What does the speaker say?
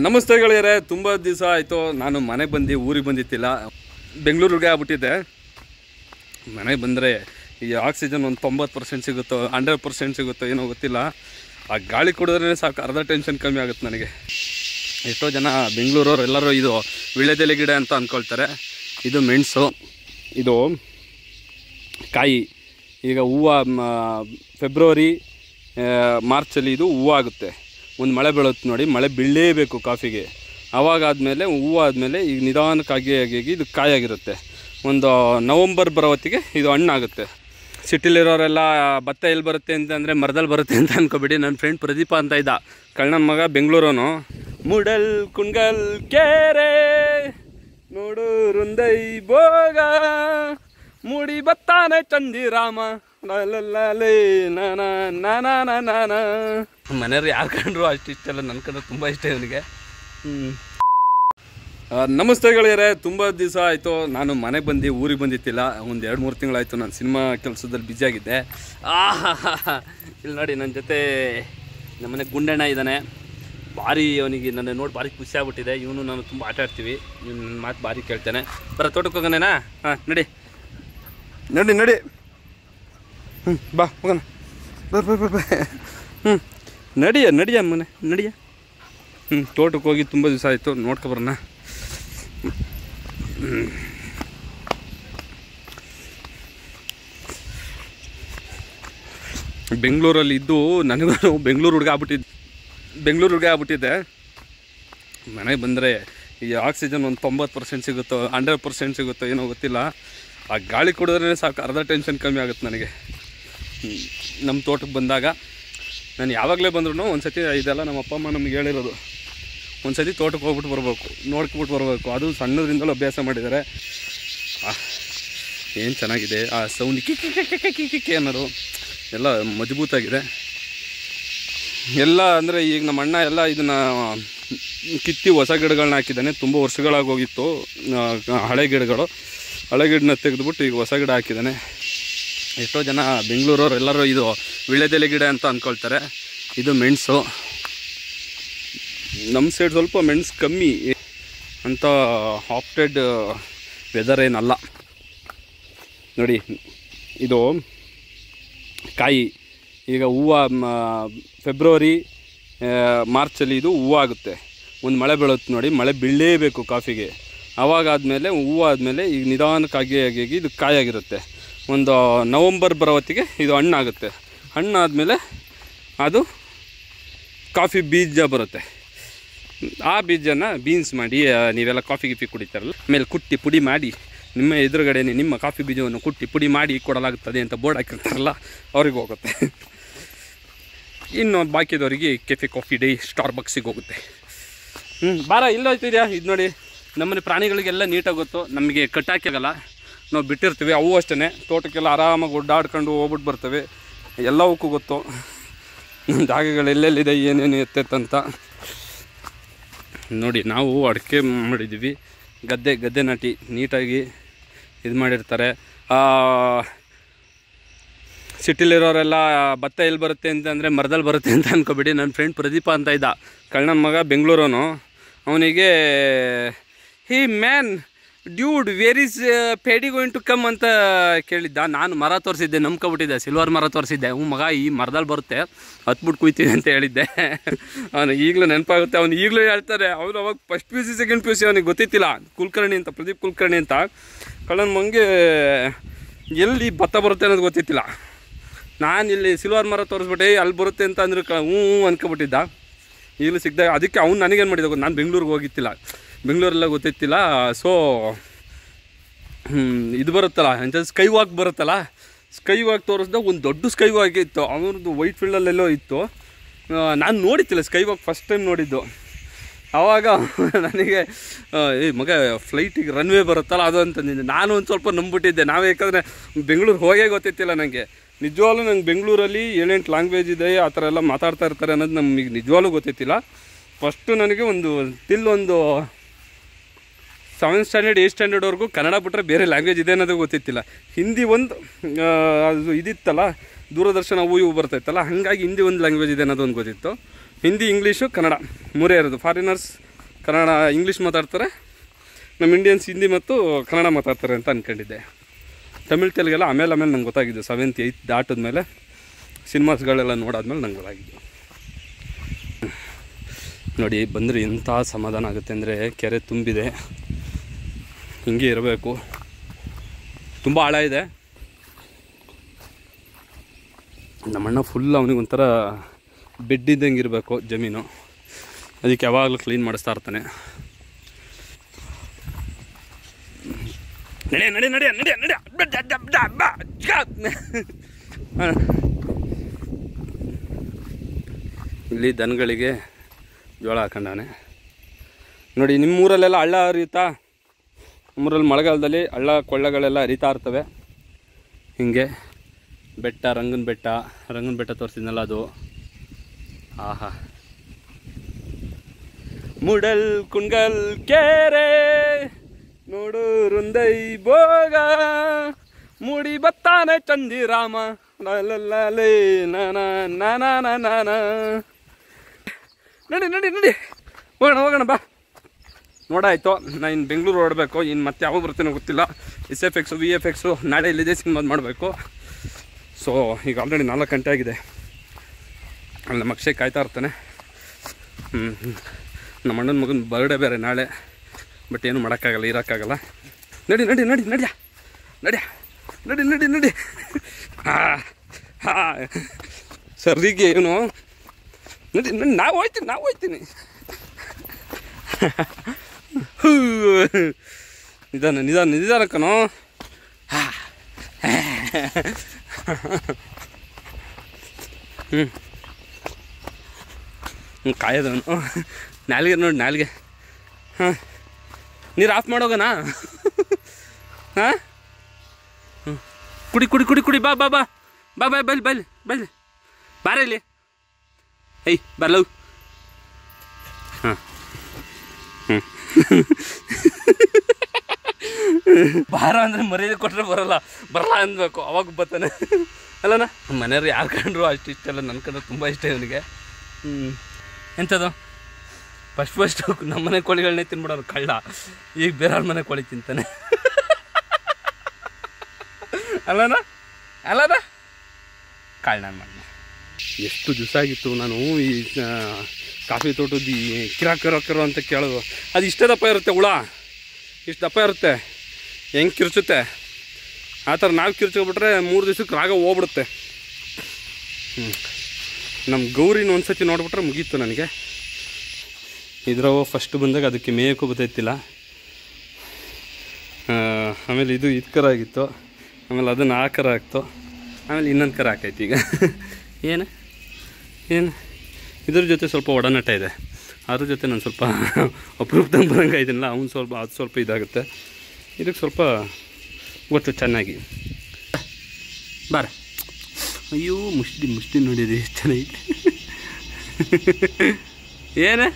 ನಮಸ್ತೆ ಗೆಳೆಯರೇ, ತುಂಬ ದಿವಸ ಆಯಿತು ನಾನು ಮನೆಗೆ ಬಂದು ಊರಿಗೆ ಬಂದಿತ್ತಿಲ್ಲ. ಬೆಂಗಳೂರಿಗೆ ಆಗ್ಬಿಟ್ಟಿದ್ದೆ. ಮನೆಗೆ ಬಂದರೆ ಈ ಆಕ್ಸಿಜನ್ ಒಂದು 90% ಸಿಗುತ್ತೋ 100% ಸಿಗುತ್ತೋ ಏನೋ ಗೊತ್ತಿಲ್ಲ. ಆ ಗಾಳಿ ಕುಡಿದ್ರೆ ಸಾಕು, ಅರ್ಧ ಟೆನ್ಷನ್ ಕಮ್ಮಿ ಆಗುತ್ತೆ ನನಗೆ. ಎಷ್ಟೋ ಜನ ಬೆಂಗಳೂರವ್ರು ಎಲ್ಲರೂ ಇದು ವೀಳ್ಯದೆಲೆ ಗಿಡ ಅಂತ ಅಂದ್ಕೊಳ್ತಾರೆ. ಇದು ಮೆಣಸು, ಇದು ಕಾಯಿ. ಈಗ ಹೂವು ಫೆಬ್ರವರಿ ಮಾರ್ಚಲ್ಲಿ ಇದು ಹೂವು ಆಗುತ್ತೆ. ಒಂದು ಮಳೆ ಬೀಳುತ್ತೆ ನೋಡಿ, ಮಳೆ ಬೀಳಲೇಬೇಕು ಕಾಫಿಗೆ. ಆವಾಗಾದಮೇಲೆ ಹೂವು ಆದಮೇಲೆ ಈಗ ನಿಧಾನಕ್ಕಾಗಿ ಆಗಿ ಇದು ಕಾಯಾಗಿರುತ್ತೆ. ಒಂದು ನವಂಬರ್ ಬರೋ ಹೊತ್ತಿಗೆ ಇದು ಹಣ್ಣಾಗುತ್ತೆ. ಸಿಟಿಲಿರೋರೆಲ್ಲ ಭತ್ತ ಎಲ್ಲಿ ಬರುತ್ತೆ ಅಂತಂದರೆ ಮರದಲ್ಲಿ ಬರುತ್ತೆ ಅಂತ ಅಂದ್ಕೊಬೇಡಿ. ನನ್ನ ಫ್ರೆಂಡ್ ಪ್ರದೀಪ ಅಂತ ಇದ್ದ, ಕಳ್ಳನ ಮಗ, ಬೆಂಗಳೂರವನು. ಮೂಡಲ್ ಕುಣ್ಗಲ್ ಕೆರೆ ನೋಡು ರುಂದೈ ಭೋಗ ಮೂಡಿ ಬತ್ತಾನೆ ಚಂದಿರಾಮ ಲೇ ನಾನ. ಮನೆಯವ್ರು ಯಾರು ಕಂಡ್ರು ಅಷ್ಟು ಇಷ್ಟ ಅಲ್ಲ, ನನ್ನ ಕಂಡ್ರೆ ತುಂಬ ಇಷ್ಟ ಇವನಿಗೆ. ನಮಸ್ತೆ ಗೆಳೆಯರೇ, ತುಂಬ ದಿವಸ ಆಯಿತು ನಾನು ಮನೆಗೆ ಬಂದು ಊರಿಗೆ ಬಂದಿತ್ತಿಲ್ಲ. ಒಂದು 2-3 ತಿಂಗಳಾಯಿತು. ನಾನು ಸಿನಿಮಾ ಕೆಲಸದಲ್ಲಿ ಬ್ಯುಸಿಯಾಗಿದ್ದೆ. ಇಲ್ಲಿ ನೋಡಿ, ನನ್ನ ಜೊತೆ ನಮ್ಮನೆ ಗುಂಡಣ್ಣ ಇದ್ದಾನೆ. ಭಾರಿ ಅವನಿಗೆ ನನ್ನ ನೋಡಿ ಭಾರಿ ಖುಷಿ ಆಗ್ಬಿಟ್ಟಿದೆ. ಇವನು ನಾನು ತುಂಬ ಆಟ ಆಡ್ತೀವಿ. ಇವನು ನನ್ನ ಮಾತು ಭಾರಿ ಕೇಳ್ತಾನೆ. ಬರ ತೋಟಕ್ಕೆ ಹೋಗೋಣೇನಾ? ಹಾಂ ನಡಿ ನಡಿ ನಡಿ. ಬಾ ಹೋಗೋಣ. ಬಾ. ನಡಿಯ ಮನೆ ನಡಿಯ. ತೋಟಕ್ಕೆ ಹೋಗಿ ತುಂಬ ದಿವಸ ಆಯಿತು, ನೋಡ್ಕೊಬರೋಣ. ಬೆಂಗಳೂರಲ್ಲಿ ಇದ್ದು ನನಗೂ ಬೆಂಗಳೂರು ಹುಡುಗ ಆಗ್ಬಿಟ್ಟಿದ್ದೆ. ಮನೆಗೆ ಬಂದರೆ ಈ ಆಕ್ಸಿಜನ್ ಒಂದು 90% ಸಿಗುತ್ತೋ 100% ಸಿಗುತ್ತೋ ಏನೋ ಗೊತ್ತಿಲ್ಲ. ಆ ಗಾಳಿ ಕುಡಿದ್ರೆ ಸಾಕು, ಅರ್ಧ ಟೆನ್ಷನ್ ಕಮ್ಮಿ ಆಗುತ್ತೆ ನನಗೆ. ನಮ್ಮ ತೋಟಕ್ಕೆ ಬಂದಾಗ ನಾನು ಯಾವಾಗಲೇ ಬಂದ್ರೂ ಒಂದು ಸತಿ ಇದೆಲ್ಲ ನಮ್ಮ ಅಪ್ಪ ಅಮ್ಮ ನಮ್ಗೆ ಹೇಳಿರೋದು, ಒಂದು ಸತಿ ತೋಟಕ್ಕೆ ಹೋಗ್ಬಿಟ್ಟು ಬರ್ಬೇಕು, ನೋಡ್ಕೊಬಿಟ್ಟು ಬರಬೇಕು. ಅದು ಸಣ್ಣದ್ರಿಂದಲೂ ಅಭ್ಯಾಸ ಮಾಡಿದ್ದಾರೆ. ಏನು ಚೆನ್ನಾಗಿದೆ ಆ ಸೌಂಡ್, ಕಿಕ್ಕಿ ಅನ್ನೋದು ಎಲ್ಲ ಮಜಬೂತಾಗಿದೆ ಎಲ್ಲ. ಅಂದರೆ ಈಗ ನಮ್ಮ ಅಣ್ಣ ಎಲ್ಲ ಇದನ್ನು ಕಿತ್ತಿ ಹೊಸ ಗಿಡಗಳನ್ನ ಹಾಕಿದ್ದಾನೆ. ತುಂಬ ವರ್ಷಗಳಾಗೋಗಿತ್ತು ಹಳೆ ಗಿಡನ ತೆಗೆದುಬಿಟ್ಟು ಈಗ ಹೊಸ ಗಿಡ ಹಾಕಿದ್ದಾನೆ. ಎಷ್ಟೋ ಜನ ಬೆಂಗಳೂರವ್ರು ಎಲ್ಲರೂ ಇದು ವೀಳ್ಯದೆಲೆ ಗಿಡ ಅಂತ ಅಂದ್ಕೊಳ್ತಾರೆ. ಇದು ಮೆಣಸು. ನಮ್ಮ ಸೈಡ್ ಸ್ವಲ್ಪ ಮೆಣಸು ಕಮ್ಮಿ ಅಂತ, ಹಾಪ್ಟೆಡ್ ವೆದರ್ ಏನಲ್ಲ ನೋಡಿ. ಇದು ಕಾಯಿ. ಈಗ ಹೂವು ಫೆಬ್ರವರಿ ಮಾರ್ಚಲ್ಲಿ ಇದು ಹೂವು ಆಗುತ್ತೆ. ಒಂದು ಮಳೆ ಬೀಳುತ್ತೆ ನೋಡಿ, ಮಳೆ ಬೀಳಲೇಬೇಕು ಕಾಫಿಗೆ. ಆವಾಗಾದಮೇಲೆ ಹೂವು ಆದಮೇಲೆ ಈಗ ನಿಧಾನಕ್ಕಾಗಿ ಆಗಿ ಇದು ಕಾಯಾಗಿರುತ್ತೆ. ಒಂದು ನವಂಬರ್ ಬರೋ ಹೊತ್ತಿಗೆ ಇದು ಹಣ್ಣಾಗುತ್ತೆ. ಹಣ್ಣಾದಮೇಲೆ ಅದು ಕಾಫಿ ಬೀಜ ಬರುತ್ತೆ. ಆ ಬೀಜನ ಬೀನ್ಸ್ ಮಾಡಿ ನೀವೆಲ್ಲ ಕಾಫಿ ಕುಡಿತಾರಲ್ಲ, ಆಮೇಲೆ ಕುಟ್ಟಿ ಪುಡಿ ಮಾಡಿ ನಿಮ್ಮ ಎದುರುಗಡೆನೇ ನಿಮ್ಮ ಕಾಫಿ ಬೀಜವನ್ನು ಕುಟ್ಟಿ ಪುಡಿ ಮಾಡಿ ಕೊಡಲಾಗುತ್ತದೆ ಅಂತ ಬೋರ್ಡ್ ಹಾಕಿರ್ತಾರಲ್ಲ, ಅವ್ರಿಗೆ ಹೋಗುತ್ತೆ. ಇನ್ನು ಬಾಕಿದವರಿಗೆ ಕೆಫೆ ಕಾಫಿ ಡೇ ಸ್ಟಾರ್ಬಕ್ಸಿಗೆ ಹೋಗುತ್ತೆ. ಬಾರ ಇಲ್ಲೋಯ್ತಿದ್ಯಾ. ಇದು ನೋಡಿ, ನಮ್ಮನೆ ಪ್ರಾಣಿಗಳಿಗೆಲ್ಲ ನೀಟಾಗಿ ಗೊತ್ತು, ನಮಗೆ ಕಟ್ಟಾಕಿಆಗಲ್ಲ, ನಾವು ಬಿಟ್ಟಿರ್ತೀವಿ. ಅವು ಅಷ್ಟೇ ತೋಟಕ್ಕೆಲ್ಲ ಆರಾಮಾಗಿ ಓಡಾಡ್ಕೊಂಡು ಹೋಗ್ಬಿಟ್ಟು ಬರ್ತವೆ. ಎಲ್ಲವಕ್ಕೂ ಗೊತ್ತು ಜಾಗಗಳು ಎಲ್ಲೆಲ್ಲಿದೆ, ಏನೇನು ಎತ್ತೆತ್ತಂತ. ನೋಡಿ, ನಾವು ಅಡಿಕೆ ಮಾಡಿದ್ದೀವಿ. ಗದ್ದೆ ನಾಟಿ ನೀಟಾಗಿ ಇದು ಮಾಡಿರ್ತಾರೆ. ಸಿಟಿಲಿರೋರೆಲ್ಲ ಭತ್ತ ಎಲ್ಲಿ ಬರುತ್ತೆ ಅಂತಂದರೆ ಮರದಲ್ಲಿ ಬರುತ್ತೆ ಅಂತ ಅಂದ್ಕೊಬೇಡಿ. ನನ್ನ ಫ್ರೆಂಡ್ ಪ್ರದೀಪ ಅಂತ ಇದ್ದ, ಕಳ್ಳನ ಮಗ, ಬೆಂಗಳೂರವನು. ಅವನಿಗೆ hey man dude where is Paddy going to come ಅಂತ ಕೇಳಿದ್ದ. ನಾನು ಮರ ತೋರಿಸಿದ್ದೆ, ನಂಬ್ಕೊಬಿಟ್ಟಿದ್ದೆ, ಸಿಲ್ವರ್ ಮರ ತೋರಿಸಿದ್ದೆ. ಮಗ ಈ ಮರದಲ್ಲಿ ಬರುತ್ತೆ, ಹತ್ಬಿಟ್ಟು ಕುಯ್ತೀವಿ ಅಂತ ಹೇಳಿದ್ದೆ. ಅವನು ಈಗಲೂ ನೆನಪಾಗುತ್ತೆ. ಅವ್ನು ಈಗಲೂ ಹೇಳ್ತಾರೆ. ಅವನು ಅವಾಗ ಫಸ್ಟ್ PUC ಸೆಕೆಂಡ್ PUC ಅವನಿಗೆ ಗೊತ್ತಿತ್ತಿಲ್ಲ. ಕುಲಕರ್ಣಿ ಅಂತ, ಪ್ರದೀಪ್ ಕುಲಕರ್ಣಿ ಅಂತ. ಕಳ್ಳನ ಮಂಗೆ ಎಲ್ಲಿ ಭತ್ತ ಬರುತ್ತೆ ಅನ್ನೋದು ಗೊತ್ತಿತ್ತಿಲ್ಲ. ನಾನು ಇಲ್ಲಿ ಸಿಲ್ವರ್ ಮರ ತೋರಿಸ್ಬಿಟ್ಟೆ, ಅಲ್ಲಿ ಬರುತ್ತೆ ಅಂತ ಅಂದ್ರೆ ಹ್ಞೂ ಅಂದ್ಕೊಬಿಟ್ಟಿದ್ದ. ಈಗಲೂ ಸಿಗ್ದಾಗ ಅದಕ್ಕೆ ಅವ್ನು ನನಗೇನು ಮಾಡಿದ, ನಾನು ಬೆಂಗಳೂರಿಗೆ ಹೋಗಿತ್ತಿಲ್ಲ, ಬೆಂಗಳೂರೆಲ್ಲ ಗೊತ್ತಿತ್ತಿಲ್ಲ. ಸೊ ಇದು ಬರುತ್ತಲ್ಲ ಅಂತ ಸ್ಕೈ ವಾಕ್ ಬರುತ್ತಲ್ಲ, ಸ್ಕೈ ವಾಕ್ ತೋರಿಸ್ದಾಗ ಒಂದು ದೊಡ್ಡ ಸ್ಕೈ ವಾಕ್ ಇತ್ತು. ಅವ್ರದ್ದು ವೈಟ್ ಫೀಲ್ಡಲ್ಲೆಲ್ಲೋ ಇತ್ತು. ನಾನು ನೋಡಿತ್ತಿಲ್ಲ, ಸ್ಕೈ ವಾಕ್ ಫಸ್ಟ್ ಟೈಮ್ ನೋಡಿದ್ದು. ಆವಾಗ ನನಗೆ ಮಗ ಫ್ಲೈಟಿಗೆ ರನ್ವೇ ಬರುತ್ತಲ್ಲ ಅದು ಅಂತಂದಿದ್ದೆ. ನಾನು ಒಂದು ಸ್ವಲ್ಪ ನಂಬಿಟ್ಟಿದ್ದೆ. ಯಾಕಂದರೆ ಬೆಂಗಳೂರು ಹೋಗೇ ಗೊತ್ತಿತ್ತಿಲ್ಲ ನನಗೆ. ನಿಜವಾಗ್ಲೂ ನಂಗೆ ಬೆಂಗಳೂರಲ್ಲಿ 7-8 ಲ್ಯಾಂಗ್ವೇಜ್ ಇದೆ, ಆ ಥರ ಎಲ್ಲ ಮಾತಾಡ್ತಾ ಇರ್ತಾರೆ ಅನ್ನೋದು ನಮಗೆ ನಿಜವಾಗ್ಲೂ ಗೊತ್ತಿತ್ತಿಲ್ಲ. ಫಸ್ಟು ನನಗೆ ಒಂದು 7th ಸ್ಟ್ಯಾಂಡರ್ಡ್ 8th ಸ್ಟ್ಯಾಂಡರ್ಡ್ವರೆಗೂ ಕನ್ನಡ ಬಿಟ್ಟರೆ ಬೇರೆ ಲ್ಯಾಂಗ್ವೇಜ್ ಇದೆ ಅನ್ನೋದು ಗೊತ್ತಿತ್ತಿಲ್ಲ. ಹಿಂದಿ ಒಂದು ಅದು ಇದಿತ್ತಲ್ಲ, ದೂರದರ್ಶನ ಅವು ಇವು ಬರ್ತಾಯಿತ್ತಲ್ಲ, ಹಾಗಾಗಿ ಹಿಂದಿ ಒಂದು ಲ್ಯಾಂಗ್ವೇಜ್ ಇದೆ ಅನ್ನೋದು ಒಂದು ಗೊತ್ತಿತ್ತು. ಹಿಂದಿ, ಇಂಗ್ಲೀಷು, ಕನ್ನಡ ಮೂರೇ ಇರೋದು. ಫಾರಿನರ್ಸ್ ಕನ್ನಡ ಇಂಗ್ಲೀಷ್ ಮಾತಾಡ್ತಾರೆ, ನಮ್ಮ ಇಂಡಿಯನ್ಸ್ ಹಿಂದಿ ಮತ್ತು ಕನ್ನಡ ಮಾತಾಡ್ತಾರೆ ಅಂತ ಅಂದ್ಕೊಂಡಿದ್ದೆ. ತಮಿಳ್ ತೆಲುಗೆಲ್ಲ ಆಮೇಲೆ ನಂಗೆ ಗೊತ್ತಾಗಿದ್ದು. 7th 8th ದಾಟಿದ್ಮೇಲೆ ಸಿನಿಮಾಸ್ಗಳೆಲ್ಲ ನೋಡಾದ್ಮೇಲೆ ನಂಗೆ ಗೊತ್ತಾಗಿದ್ದು. ನೋಡಿ ಬಂದರೆ ಎಂಥ ಸಮಾಧಾನ ಆಗುತ್ತೆ ಅಂದರೆ, ಕೆರೆ ತುಂಬಿದೆ, ಹಿಂಗೆ ಇರಬೇಕು. ತುಂಬ ಆಳ ಇದೆ. ನಮ್ಮಣ್ಣ ಫುಲ್ ಅವನಿಗೊಂಥರ ಬೆಡ್ ಇದ್ದಂಗೆ ಇರಬೇಕು ಜಮೀನು, ಅದಕ್ಕೆ ಯಾವಾಗಲೂ ಕ್ಲೀನ್ ಮಾಡಿಸ್ತಾ ಇರ್ತಾನೆ. ನಡೆ ನಡೆ ನಡೆ ನಡೆ ನಡೆ. ಇಲ್ಲಿ ದನಗಳಿಗೆ ಜೋಳ ಹಾಕೊಂಡಾನೆ ನೋಡಿ. ನಿಮ್ಮೂರಲ್ಲೆಲ್ಲ ಹಳ್ಳ ಹರಿಯುತ್ತಾ? ನಮ್ಮೂರಲ್ಲಿ ಮಳೆಗಾಲದಲ್ಲಿ ಹಳ್ಳ ಕೊಳ್ಳಗಳೆಲ್ಲ ಹರಿತಾ ಇರ್ತವೆ. ಹಿಂಗೆ ಬೆಟ್ಟ, ರಂಗನ ಬೆಟ್ಟ ತೋರಿಸಿದ್ನಲ್ಲ ಅದು. ಆಹಾ, ಮುಡಲ್ ಕುಂಗಲ್ ಕೆರೆ ನೋಡು ರುಂದೈ ಭೋಗ, ಮುಡಿ ಬತ್ತಾನೆ ಚಂದಿರಾಮ ಲೇ ನಾನ ನಡಿ ನಡಿ ನಡಿ, ಹೋಗೋಣ ಬಾ. ನೋಡಾಯ್ತು, ನಾನು ಇನ್ನು ಬೆಂಗಳೂರು ಹೊರಡಬೇಕು. ಇನ್ನು ಮತ್ತೆ ಯಾವಾಗ ಬರ್ತೀನೋ ಗೊತ್ತಿಲ್ಲ. SFX VFX ನಾಳೆ ಇಲ್ಲಿದೆ ಸಿನಿಮಾದ ಮಾಡಬೇಕು. ಸೊ ಈಗ ಆಲ್ರೆಡಿ 4 ಗಂಟೆ ಆಗಿದೆ. ಅಲ್ಲಿ ನಮ್ಮ ಅಕ್ಷಯ್ ಕಾಯ್ತಾ ಇರ್ತಾನೆ. ನಮ್ಮ ಅಣ್ಣನ ಮಗನ ಬರ್ಡೇ ಬೇರೆ ನಾಳೆ. ಬಟ್ ಏನು ಮಾಡೋಕ್ಕಾಗಲ್ಲ, ಇರೋಕ್ಕಾಗಲ್ಲ. ನಡಿ ನಡಿ ನಡಿ ನಡಿಯ ನಡಿಯ ನಡಿ ನಡಿ ನಡಿ. ಹಾಂ ಸರ್ರಿಗೆ ಏನು ನಡಿ ನಡಿ, ನಾವು ಹೋಯ್ತೀನಿ. ನಿಧಾನ ಕಣೋ. ಕಾಯೋದವನು ನಾಲ್ಗೆ ನೋಡಿ, ನಾಲ್ಗೆ. ಹಾಂ, ನೀರು ಆಫ್ ಮಾಡೋಗನಾ? ಹಾಂ, ಕುಡಿ. ಬಾ ಬಲ್ಲಿ ಬಾರ ಇಲ್ಲಿ. ಬರ್ಲವ್. ಹಾಂ ಬಾರ ಅಂದರೆ ಮರ್ಯಾದೆ ಕೊಟ್ಟರೆ ಬರಲ್ಲ ಅನ್ಬೇಕು, ಅವಾಗ ಬರ್ತಾನೆ ಅಲ್ಲಣ್ಣ. ಮನೆಯವ್ರು ಯಾರು ಕಂಡ್ರು ಅಷ್ಟು ಇಷ್ಟ ಅಲ್ಲ, ನನ್ನ ಕಂಡ್ರೆ ತುಂಬ ಇಷ್ಟ ಇವನಿಗೆ. ಎಂಥದ್ದು ಫಸ್ಟ್ ನಮ್ಮನೆ ಕೋಳಿಗಳನ್ನೇ ತಿನ್ಬಿಡೋರು ಕಳ್ಳ. ಈಗ ಬೇರೆಯವ್ರ ಮನೆ ಕೋಳಿ ತಿಂತಾನೆ. ಅಲ್ಲಣ್ಣ ಕಳ್ಳ ನನ್ನ. ಎಷ್ಟು ದಿವಸ ಆಗಿತ್ತು ನಾನು ಈ ಕಾಫಿ ತೋಟದ ಈ ಕಿರಾಕರೋ ಅಂತ ಕೇಳೋದು. ಅದು ಇಷ್ಟೇ ದಪ್ಪ ಇರುತ್ತೆ ಹುಳ, ಇಷ್ಟು ದಪ್ಪ ಇರುತ್ತೆ. ಹೆಂಗೆ ಕಿರ್ಚುತ್ತೆ ಆ ಥರ ನಾವು ಕಿರ್ಚ್ಕೊಬಿಟ್ರೆ 3 ದಿವ್ಸಕ್ಕೆ ರಾಗ ಹೋಗ್ಬಿಡುತ್ತೆ. ನಮ್ಮ ಗೌರಿನ ಒಂದ್ಸತಿ ನೋಡ್ಬಿಟ್ರೆ ಮುಗೀತು ನನಗೆ. ಇದ್ರವ ಫಸ್ಟ್ ಬಂದಾಗ ಅದಕ್ಕೆ ಮೇಯಕ್ಕೂ ಗೊತ್ತಾಯ್ತಿಲ್ಲ. ಆಮೇಲೆ ಇದು ಕರ ಆಗಿತ್ತು, ಆಮೇಲೆ ಅದನ್ನು ಆ ಕರ ಆಗ್ತು, ಆಮೇಲೆ ಇನ್ನೊಂದು ಕರ ಹಾಕೈತಿ ಈಗ. ಏನು ಇದ್ರ ಜೊತೆ ಸ್ವಲ್ಪ ಒಡನಾಟ ಇದೆ. ಅದ್ರ ಜೊತೆ ನಾನು ಸ್ವಲ್ಪ ಅಪರೂಪದಂಗೆ ಬರೋಂಗೆ ಇದನ್ನೆಲ್ಲ ಅದು ಸ್ವಲ್ಪ ಇದಾಗುತ್ತೆ. ಇದಕ್ಕೆ ಸ್ವಲ್ಪ ಗೊತ್ತು ಚೆನ್ನಾಗಿ. ಬಾರ. ಅಯ್ಯೋ ಮುಷ್ಟಿ ನೋಡಿದೆ ಎಷ್ಟು ಚೆನ್ನಾಗಿದೆ. ಏನು